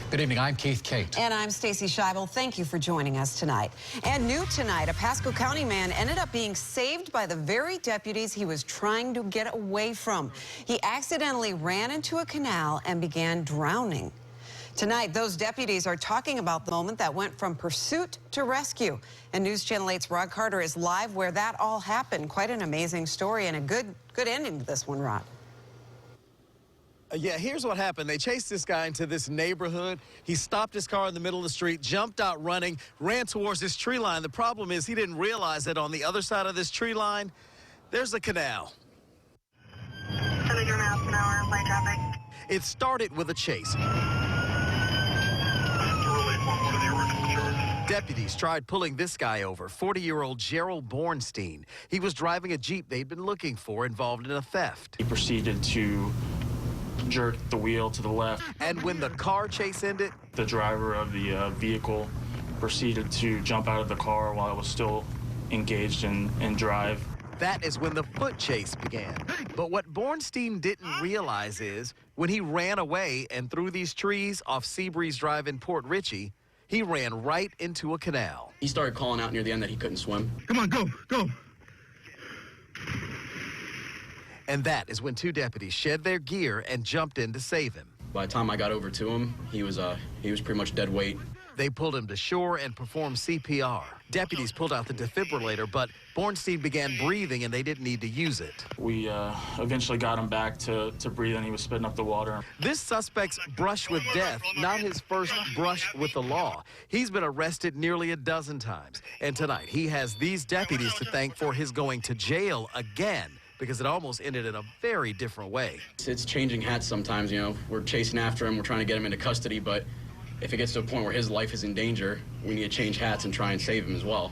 Good evening, I'm Keith Kate. And I'm Stacy Scheibel. Thank you for joining us tonight. And new tonight, a Pasco County man ended up being saved by the very deputies he was trying to get away from. He accidentally ran into a canal and began drowning. Tonight, those deputies are talking about the moment that went from pursuit to rescue. And News Channel 8's Rod Carter is live where that all happened. Quite an amazing story and a good ending to this one, Rod. Yeah, here's what happened. They chased this guy into this neighborhood. He stopped his car in the middle of the street, jumped out running, ran towards this tree line. The problem is he didn't realize that on the other side of this tree line, there's a canal. 70 miles an hour, light traffic. It started with a chase. Deputies tried pulling this guy over, 40-year-old Gerald Bornstein. He was driving a Jeep they'd been looking for involved in a theft. He proceeded to jerk the wheel to the left. And when the car chase ended, the driver of the vehicle proceeded to jump out of the car while it was still engaged in drive. That is when the foot chase began. But what Bornstein didn't realize is when he ran away and through these trees off Seabreeze Drive in Port Richey, he ran right into a canal. He started calling out near the end that he couldn't swim. Come on, go, go. And that is when two deputies shed their gear and jumped in to save him. By the time I got over to him, he was pretty much dead weight. They pulled him to shore and performed CPR. Deputies pulled out the defibrillator, but Bornstein began breathing and they didn't need to use it. We eventually got him back to breathe and he was spitting up the water. This suspect's brush with death, not his first brush with the law. He's been arrested nearly a dozen times. And tonight he has these deputies to thank for his going to jail again, because it almost ended in a very different way. It's changing hats sometimes, you know. We're chasing after him, we're trying to get him into custody, but if it gets to a point where his life is in danger, we need to change hats and try and save him as well.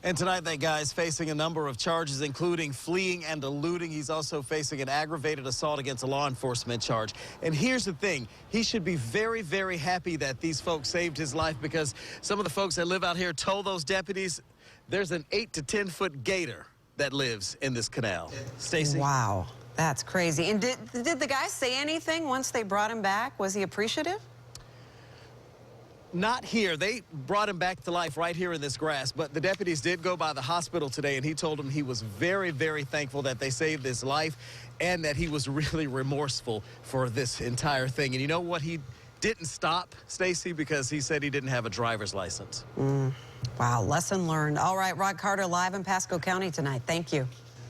And tonight that guy's facing a number of charges, including fleeing and eluding. He's also facing an aggravated assault against a law enforcement charge. And here's the thing, he should be very, very happy that these folks saved his life, because some of the folks that live out here told those deputies there's an 8 to 10 foot gator that lives in this canal. Stacy? Wow, that's crazy. And did the guy say anything once they brought him back? Was he appreciative? Not here. They brought him back to life right here in this grass, but the deputies did go by the hospital today, and he told them he was very, very thankful that they saved his life and that he was really remorseful for this entire thing. And you know what? He didn't stop, Stacy, because he said he didn't have a driver's license. Wow, lesson learned. All right, Rod Carter live in Pasco County tonight. Thank you.